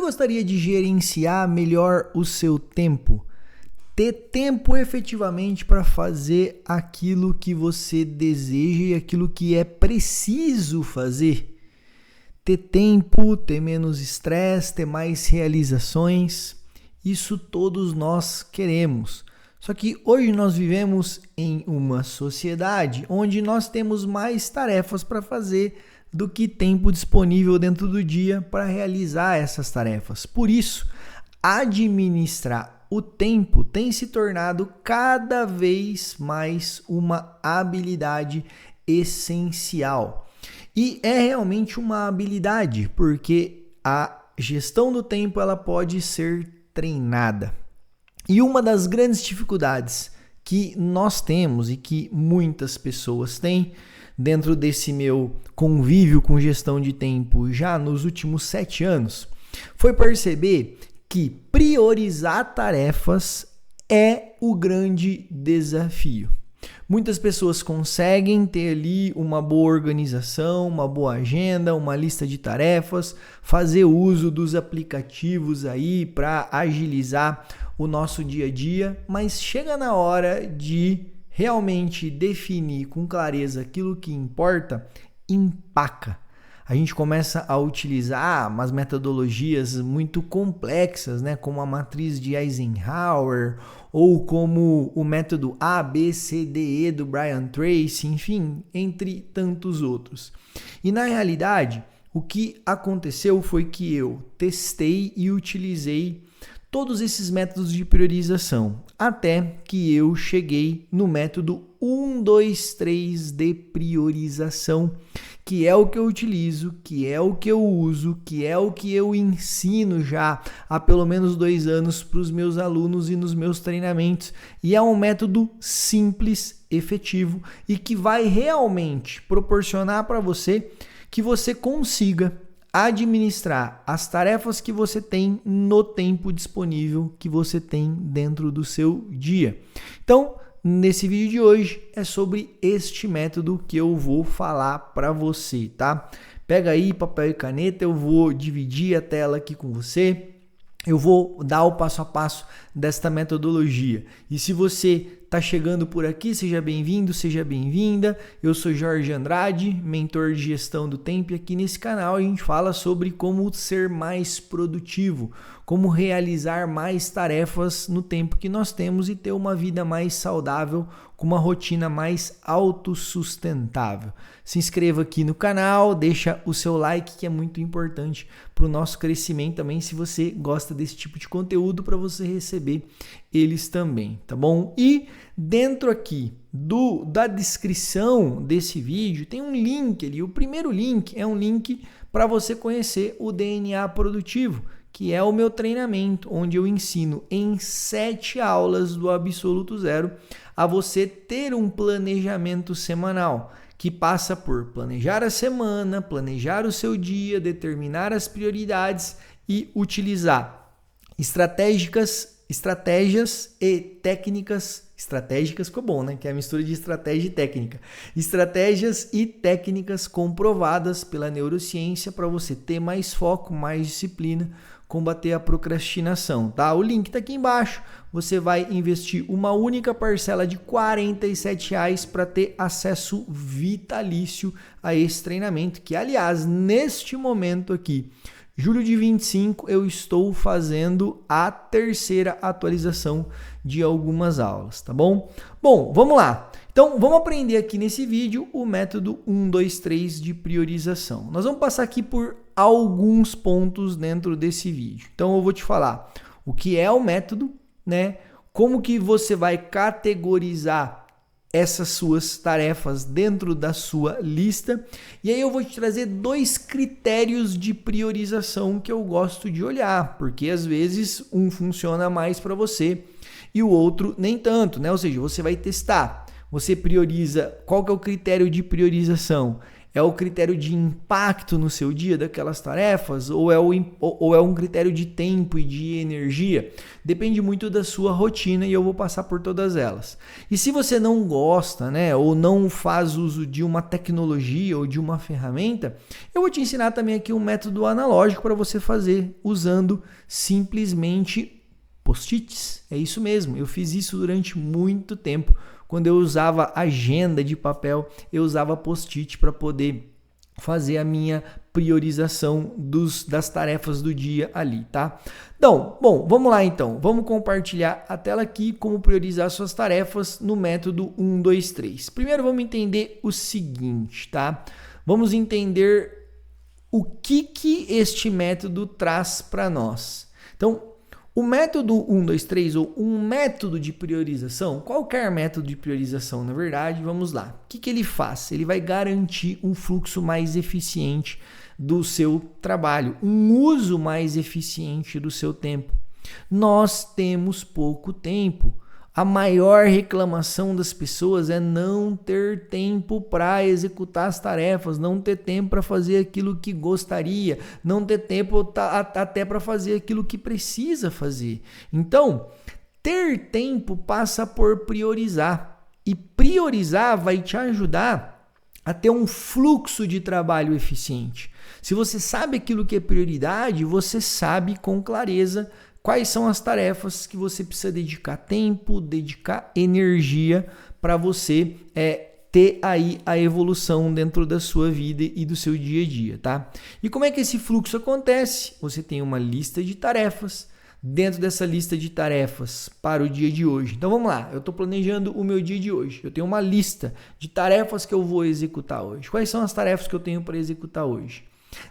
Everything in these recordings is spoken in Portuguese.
gostaria de gerenciar melhor o seu tempo? Ter tempo efetivamente para fazer aquilo que você deseja e aquilo que é preciso fazer? Ter tempo, ter menos estresse, ter mais realizações, isso todos nós queremos. Só que hoje nós vivemos em uma sociedade onde nós temos mais tarefas para fazer do que tempo disponível dentro do dia para realizar essas tarefas. Por isso, administrar o tempo tem se tornado cada vez mais uma habilidade essencial. E é realmente uma habilidade, porque a gestão do tempo ela pode ser treinada. E uma das grandes dificuldades que nós temos e que muitas pessoas têm dentro desse meu convívio com gestão de tempo já nos últimos 7 anos foi perceber que priorizar tarefas é o grande desafio. Muitas pessoas conseguem ter ali uma boa organização, uma boa agenda, uma lista de tarefas, fazer uso dos aplicativos aí para agilizar o nosso dia a dia, mas chega na hora de realmente definir com clareza aquilo que importa, empaca. A gente começa a utilizar umas metodologias muito complexas, né, como a matriz de Eisenhower ou como o método ABCDE do Brian Tracy, enfim, entre tantos outros. E na realidade, o que aconteceu foi que eu testei e utilizei todos esses métodos de priorização, até que eu cheguei no método 1, 2, 3 de priorização, que é o que eu utilizo, que é o que eu uso, que é o que eu ensino já há pelo menos 2 anos para os meus alunos e nos meus treinamentos. E é um método simples, efetivo e que vai realmente proporcionar para você que você consiga administrar as tarefas que você tem no tempo disponível que você tem dentro do seu dia. Então, nesse vídeo de hoje é sobre este método que eu vou falar para você, tá? Pega aí papel e caneta, eu vou dividir a tela aqui com você. Eu vou dar o passo a passo desta metodologia. E se você está chegando por aqui, seja bem-vindo, seja bem-vinda. Eu sou Jorge Andrade, mentor de gestão do tempo, e aqui nesse canal a gente fala sobre como ser mais produtivo, como realizar mais tarefas no tempo que nós temos e ter uma vida mais saudável, com uma rotina mais autossustentável. Se inscreva aqui no canal, deixa o seu like, que é muito importante para o nosso crescimento também, se você gosta desse tipo de conteúdo, para você receber eles também, tá bom? E dentro aqui da descrição desse vídeo tem um link ali. O primeiro link é um link para você conhecer o DNA Produtivo, que é o meu treinamento, onde eu ensino em 7 aulas do Absoluto Zero a você ter um planejamento semanal, que passa por planejar a semana, planejar o seu dia, determinar as prioridades e utilizar estratégias e técnicas. Estratégicas ficou bom, né? Que é a mistura de estratégia e técnica. Estratégias e técnicas comprovadas pela neurociência para você ter mais foco, mais disciplina, combater a procrastinação, tá? O link tá aqui embaixo. Você vai investir uma única parcela de R$ 47 para ter acesso vitalício a esse treinamento, que, aliás, neste momento aqui, julho de 25, eu estou fazendo a 3ª atualização de algumas aulas, tá bom? Bom, vamos lá. Então, vamos aprender aqui nesse vídeo o método 1, 2, 3 de priorização. Nós vamos passar aqui por alguns pontos dentro desse vídeo. Então, eu vou te falar o que é o método, né? Como que você vai categorizar essas suas tarefas dentro da sua lista. E aí eu vou te trazer 2 critérios de priorização que eu gosto de olhar, porque às vezes um funciona mais para você e o outro nem tanto, né? Ou seja, você vai testar. Você prioriza, qual que é o critério de priorização? É o critério de impacto no seu dia daquelas tarefas? Ou é um critério de tempo e de energia? Depende muito da sua rotina e eu vou passar por todas elas. E se você não gosta, né, ou não faz uso de uma tecnologia ou de uma ferramenta, eu vou te ensinar também aqui um método analógico para você fazer usando simplesmente post-its. É isso mesmo, eu fiz isso durante muito tempo. Quando eu usava agenda de papel, eu usava post-it para poder fazer a minha priorização das tarefas do dia ali, tá? Então, bom, vamos lá então. Vamos compartilhar a tela aqui, como priorizar suas tarefas no método 1, 2, 3. Primeiro vamos entender o seguinte, tá? Vamos entender o que este método traz para nós. Então, o método 1, 2, 3, ou um método de priorização, qualquer método de priorização, na verdade, vamos lá. O que ele faz? Ele vai garantir um fluxo mais eficiente do seu trabalho, um uso mais eficiente do seu tempo. Nós temos pouco tempo. A maior reclamação das pessoas é não ter tempo para executar as tarefas, não ter tempo para fazer aquilo que gostaria, não ter tempo até para fazer aquilo que precisa fazer. Então, ter tempo passa por priorizar. E priorizar vai te ajudar a ter um fluxo de trabalho eficiente. Se você sabe aquilo que é prioridade, você sabe com clareza quais são as tarefas que você precisa dedicar tempo, dedicar energia para você ter aí a evolução dentro da sua vida e do seu dia a dia, tá? E como é que esse fluxo acontece? Você tem uma lista de tarefas. Dentro dessa lista de tarefas para o dia de hoje. Então vamos lá, eu estou planejando o meu dia de hoje. Eu tenho uma lista de tarefas que eu vou executar hoje. Quais são as tarefas que eu tenho para executar hoje?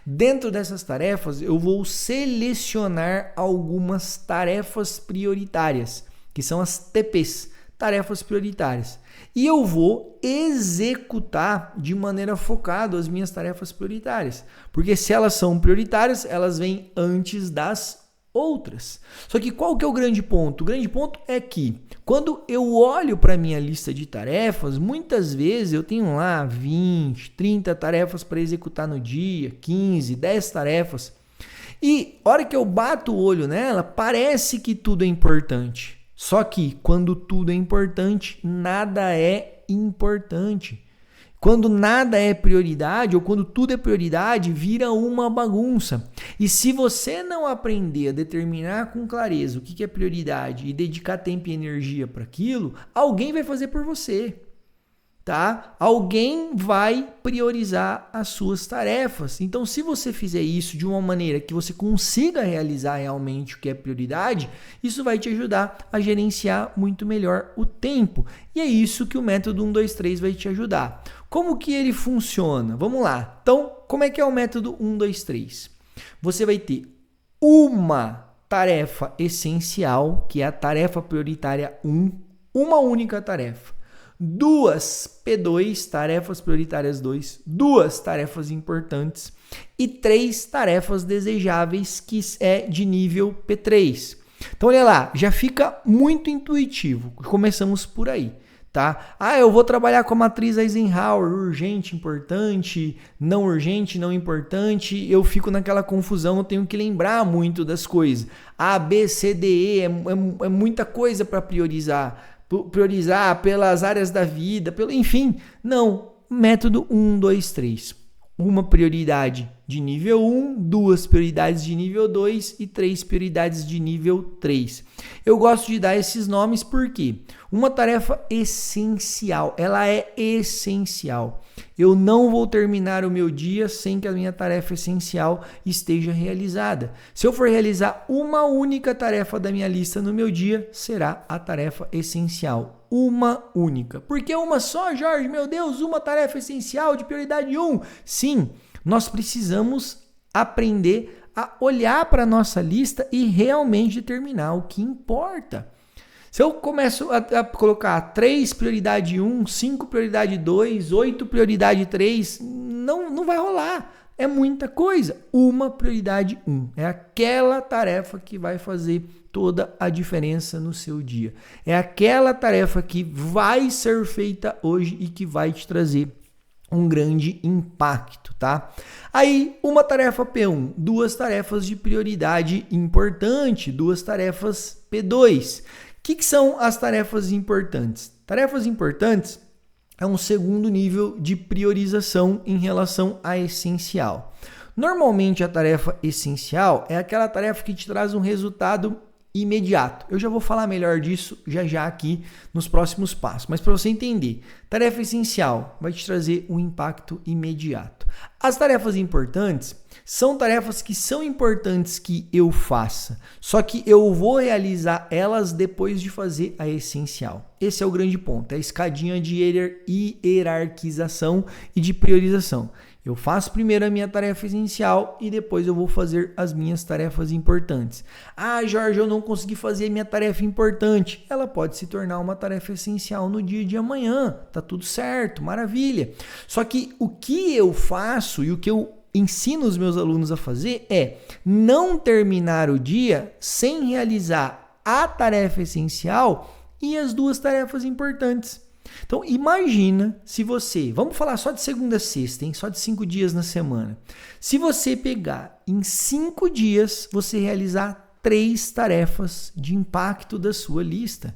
Dentro dessas tarefas, eu vou selecionar algumas tarefas prioritárias, que são as TPs, tarefas prioritárias. E eu vou executar de maneira focada as minhas tarefas prioritárias. Porque se elas são prioritárias, elas vêm antes das outras. Só que qual que é o grande ponto? O grande ponto é que quando eu olho para a minha lista de tarefas, muitas vezes eu tenho lá 20, 30 tarefas para executar no dia, 15, 10 tarefas. E a hora que eu bato o olho nela, parece que tudo é importante. Só que quando tudo é importante, nada é importante. Quando nada é prioridade ou quando tudo é prioridade, vira uma bagunça. E se você não aprender a determinar com clareza o que é prioridade e dedicar tempo e energia para aquilo, alguém vai fazer por você, tá? Alguém vai priorizar as suas tarefas. Então, se você fizer isso de uma maneira que você consiga realizar realmente o que é prioridade, isso vai te ajudar a gerenciar muito melhor o tempo. E é isso que o método 1, 2, 3 vai te ajudar. Como que ele funciona? Vamos lá. Então, como é que é o método 1, 2, 3? Você vai ter uma tarefa essencial, que é a tarefa prioritária 1, uma única tarefa. 2 P2, tarefas prioritárias 2, 2 tarefas importantes e 3 tarefas desejáveis, que é de nível P3. Então, olha lá, já fica muito intuitivo. Começamos por aí. Tá? Eu vou trabalhar com a matriz Eisenhower, urgente, importante, não importante, eu fico naquela confusão, eu tenho que lembrar muito das coisas. A, B, C, D, E, é muita coisa para priorizar pelas áreas da vida, enfim. Não, método 1, 2, 3. Uma prioridade de nível 1, 2 prioridades de nível 2 e 3 prioridades de nível 3. Eu gosto de dar esses nomes porque uma tarefa essencial, ela é essencial. Eu não vou terminar o meu dia sem que a minha tarefa essencial esteja realizada. Se eu for realizar uma única tarefa da minha lista no meu dia, será a tarefa essencial. Uma única. Por que uma só, Jorge? Meu Deus, uma tarefa essencial de prioridade 1. Sim, nós precisamos aprender a olhar para a nossa lista e realmente determinar o que importa. Se eu começo a colocar 3 prioridade 1, 5 prioridade 2, 8 prioridade 3, não vai rolar. É muita coisa. Uma prioridade 1. É aquela tarefa que vai fazer toda a diferença no seu dia. É aquela tarefa que vai ser feita hoje e que vai te trazer um grande impacto, tá? Aí, uma tarefa P1, duas tarefas de prioridade importante, duas tarefas P2. O que são as tarefas importantes? Tarefas importantes é um segundo nível de priorização em relação à essencial. Normalmente, a tarefa essencial é aquela tarefa que te traz um resultado imediato. Eu já vou falar melhor disso já aqui nos próximos passos. Mas para você entender, tarefa essencial vai te trazer um impacto imediato. As tarefas importantes são tarefas que são importantes que eu faça, só que eu vou realizar elas depois de fazer a essencial. Esse é o grande ponto, é a escadinha de hierarquização e de priorização. Eu faço primeiro a minha tarefa essencial e depois eu vou fazer as minhas tarefas importantes. Ah, Jorge, eu não consegui fazer a minha tarefa importante. Ela pode se tornar uma tarefa essencial no dia de amanhã. Tá tudo certo, maravilha. Só que o que eu faço e o que eu ensino os meus alunos a fazer é não terminar o dia sem realizar a tarefa essencial e as duas tarefas importantes. Então, imagina se você, vamos falar só de segunda a sexta, hein? Só de 5 dias na semana. Se você pegar em 5 dias, você realizar 3 tarefas de impacto da sua lista.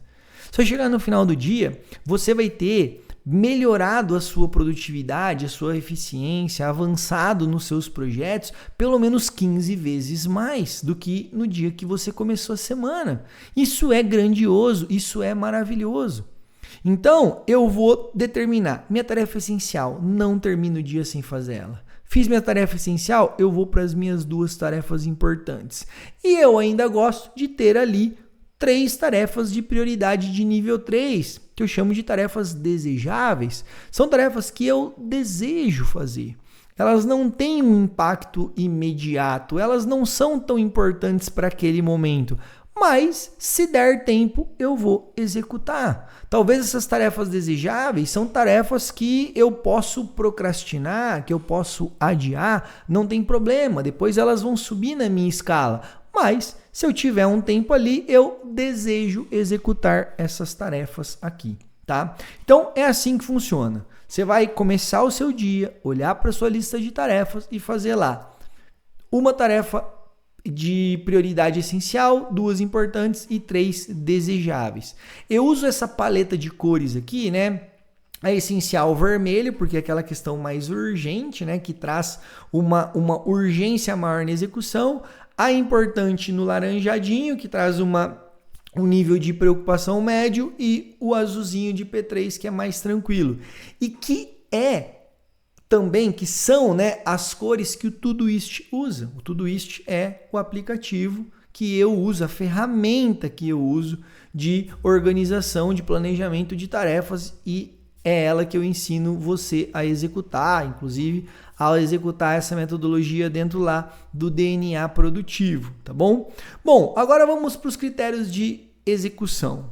Se chegar no final do dia, você vai ter melhorado a sua produtividade, a sua eficiência, avançado nos seus projetos pelo menos 15 vezes mais do que no dia que você começou a semana. Isso é grandioso, isso é maravilhoso. Então, eu vou determinar minha tarefa essencial, não termino o dia sem fazer ela. Fiz minha tarefa essencial, eu vou para as minhas duas tarefas importantes. E eu ainda gosto de ter ali 3 tarefas de prioridade de nível 3, que eu chamo de tarefas desejáveis. São tarefas que eu desejo fazer. Elas não têm um impacto imediato, elas não são tão importantes para aquele momento. Mas, se der tempo, eu vou executar. Talvez essas tarefas desejáveis são tarefas que eu posso procrastinar, que eu posso adiar, não tem problema. Depois elas vão subir na minha escala. Mas, se eu tiver um tempo ali, eu desejo executar essas tarefas aqui, tá? Então, é assim que funciona. Você vai começar o seu dia, olhar para a sua lista de tarefas e fazer lá uma tarefa de prioridade essencial, 2 importantes e 3 desejáveis. Eu uso essa paleta de cores aqui, né? A essencial vermelho, porque é aquela questão mais urgente, né? Que traz uma urgência maior na execução. A importante no laranjadinho, que traz um nível de preocupação médio. E o azulzinho de P3, que é mais tranquilo. E que também que são, né, as cores que o Todoist usa. O Todoist é o aplicativo que eu uso, a ferramenta que eu uso de organização, de planejamento de tarefas e é ela que eu ensino você a executar, inclusive ao executar essa metodologia dentro lá do DNA produtivo, tá bom? Bom, agora vamos para os critérios de execução.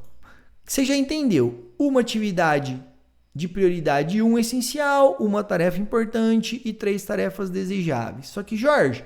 Você já entendeu? Uma atividade de prioridade 1 essencial, uma tarefa importante e 3 tarefas desejáveis. Só que, Jorge,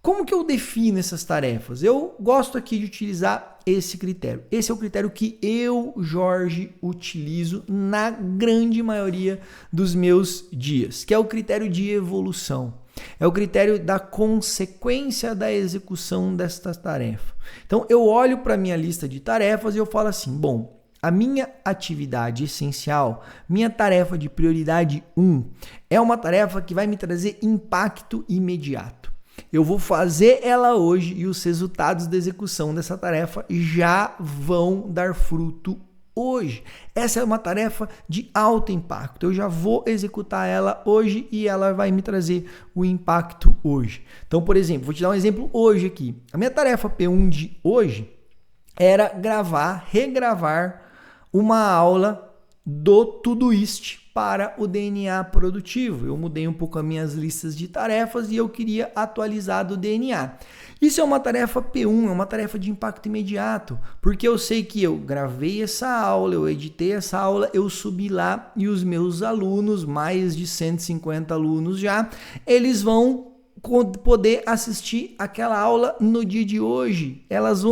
como que eu defino essas tarefas? Eu gosto aqui de utilizar esse critério. Esse é o critério que eu, Jorge, utilizo na grande maioria dos meus dias, que é o critério de evolução. É o critério da consequência da execução desta tarefa. Então, eu olho para a minha lista de tarefas e eu falo assim, bom, a minha atividade essencial, minha tarefa de prioridade 1, é uma tarefa que vai me trazer impacto imediato. Eu vou fazer ela hoje e os resultados da execução dessa tarefa já vão dar fruto hoje. Essa é uma tarefa de alto impacto. Eu já vou executar ela hoje e ela vai me trazer o impacto hoje. Então, por exemplo, vou te dar um exemplo hoje aqui. A minha tarefa P1 de hoje era regravar uma aula do Todoist para o DNA produtivo. Eu mudei um pouco as minhas listas de tarefas e eu queria atualizar do DNA. Isso é uma tarefa P1, é uma tarefa de impacto imediato, porque eu sei que eu gravei essa aula, eu editei essa aula, eu subi lá e os meus alunos, mais de 150 alunos já, eles vão poder assistir aquela aula no dia de hoje.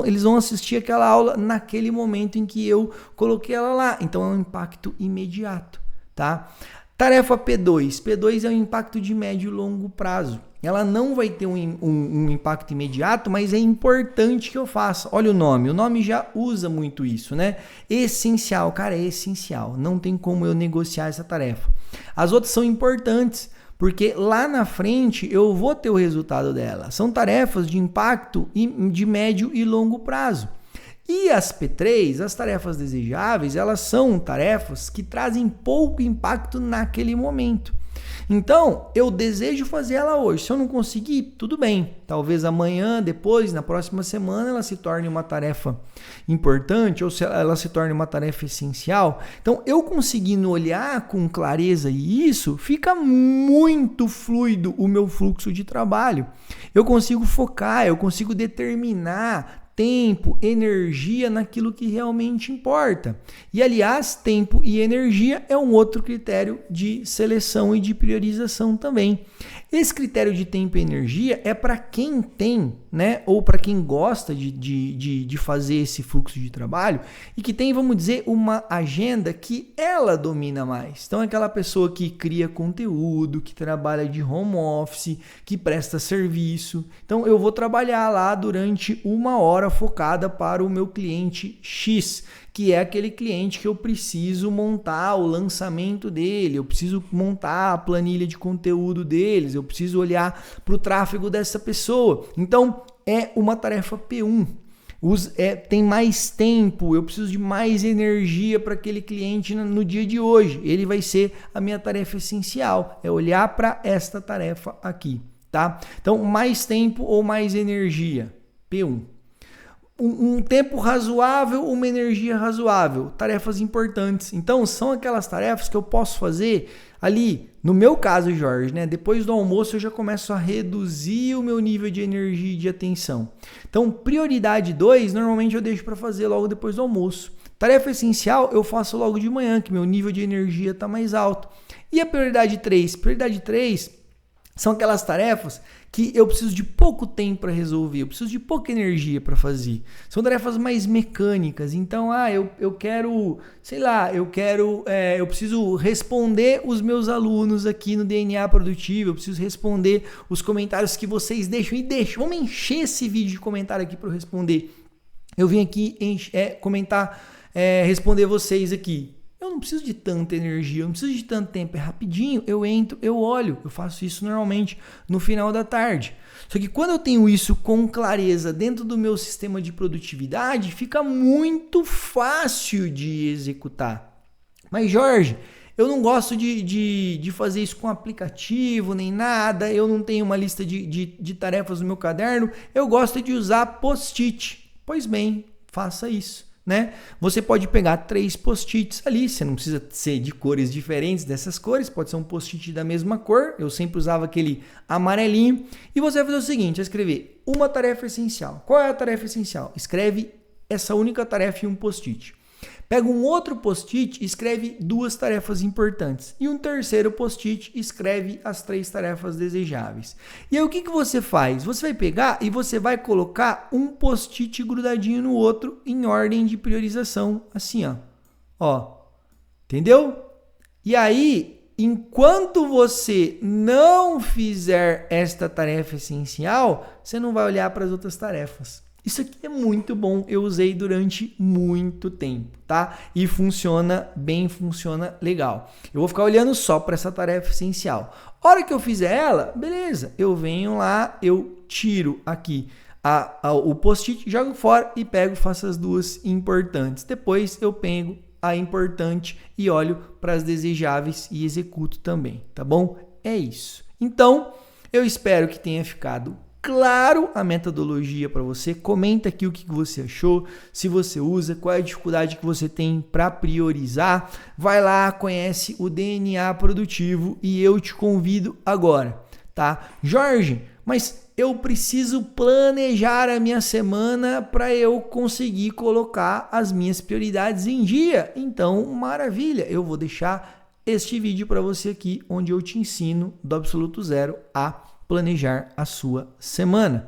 Eles vão assistir aquela aula naquele momento em que eu coloquei ela lá. Então é um impacto imediato, tá? Tarefa P2. P2 é o impacto de médio e longo prazo. Ela não vai ter um impacto imediato, mas é importante que eu faça. Olha o nome já usa muito isso, né? Essencial, cara, é essencial. Não tem como eu negociar essa tarefa. As outras são importantes, porque lá na frente eu vou ter o resultado dela. São tarefas de impacto de médio e longo prazo. E as P3, as tarefas desejáveis, elas são tarefas que trazem pouco impacto naquele momento. Então, eu desejo fazer ela hoje. Se eu não conseguir, tudo bem. Talvez amanhã, depois, na próxima semana, ela se torne uma tarefa importante ou ela se torne uma tarefa essencial. Então, eu conseguindo olhar com clareza isso, fica muito fluido o meu fluxo de trabalho. Eu consigo focar, eu consigo determinar tempo, energia naquilo que realmente importa. E, aliás, tempo e energia é um outro critério de seleção e de priorização também. Esse critério de tempo e energia é para quem tem, né, ou para quem gosta de fazer esse fluxo de trabalho e que tem, vamos dizer, uma agenda que ela domina mais. Então, é aquela pessoa que cria conteúdo, que trabalha de home office, que presta serviço. Então, eu vou trabalhar lá durante 1 hora focada para o meu cliente X, que é aquele cliente que eu preciso montar o lançamento dele, eu preciso montar a planilha de conteúdo deles, eu preciso olhar para o tráfego dessa pessoa. Então, é uma tarefa P1. Tem mais tempo, eu preciso de mais energia para aquele cliente no dia de hoje. Ele vai ser a minha tarefa essencial, é olhar para esta tarefa aqui, tá? Então, mais tempo ou mais energia, P1. Um tempo razoável, uma energia razoável, tarefas importantes. Então, são aquelas tarefas que eu posso fazer ali, no meu caso, Jorge, né? Depois do almoço eu já começo a reduzir o meu nível de energia e de atenção. Então, prioridade 2, normalmente eu deixo para fazer logo depois do almoço. Tarefa essencial eu faço logo de manhã, que meu nível de energia está mais alto. E a prioridade 3? Prioridade 3 são aquelas tarefas que eu preciso de pouco tempo para resolver, eu preciso de pouca energia para fazer. São tarefas mais mecânicas. Então, eu quero, sei lá, eu preciso responder os meus alunos aqui no DNA Produtivo, eu preciso responder os comentários que vocês deixam. Vamos encher esse vídeo de comentário aqui para eu responder. Eu vim aqui responder vocês aqui. Eu não preciso de tanta energia, eu não preciso de tanto tempo, é rapidinho, eu entro, eu olho, eu faço isso normalmente no final da tarde. Só que quando eu tenho isso com clareza dentro do meu sistema de produtividade, fica muito fácil de executar. Mas Jorge, eu não gosto de fazer isso com aplicativo nem nada, eu não tenho uma lista de tarefas no meu caderno, eu gosto de usar post-it. Pois bem, faça isso. Né? Você pode pegar 3 post-its ali, você não precisa ser de cores diferentes dessas cores, pode ser um post-it da mesma cor, eu sempre usava aquele amarelinho, e você vai fazer o seguinte, vai escrever uma tarefa essencial. Qual é a tarefa essencial? Escreve essa única tarefa em um post-it. Pega um outro post-it e escreve 2 tarefas importantes. E um terceiro post-it e escreve as 3 tarefas desejáveis. E aí o que você faz? Você vai pegar e você vai colocar um post-it grudadinho no outro em ordem de priorização. Assim, ó. Entendeu? E aí, enquanto você não fizer esta tarefa essencial, você não vai olhar para as outras tarefas. Isso aqui é muito bom, eu usei durante muito tempo, tá? E funciona bem, funciona legal. Eu vou ficar olhando só para essa tarefa essencial. Hora que eu fizer ela, beleza, eu venho lá, eu tiro aqui o post-it, jogo fora e faço as 2 importantes. Depois eu pego a importante e olho para as desejáveis e executo também, tá bom? É isso. Então, eu espero que tenha ficado claro a metodologia para você. Comenta aqui o que você achou, se você usa, qual é a dificuldade que você tem para priorizar. Vai lá, conhece o DNA Produtivo e eu te convido agora, tá? Jorge, mas eu preciso planejar a minha semana para eu conseguir colocar as minhas prioridades em dia. Então, maravilha, eu vou deixar este vídeo para você aqui, onde eu te ensino do absoluto zero a planejar a sua semana.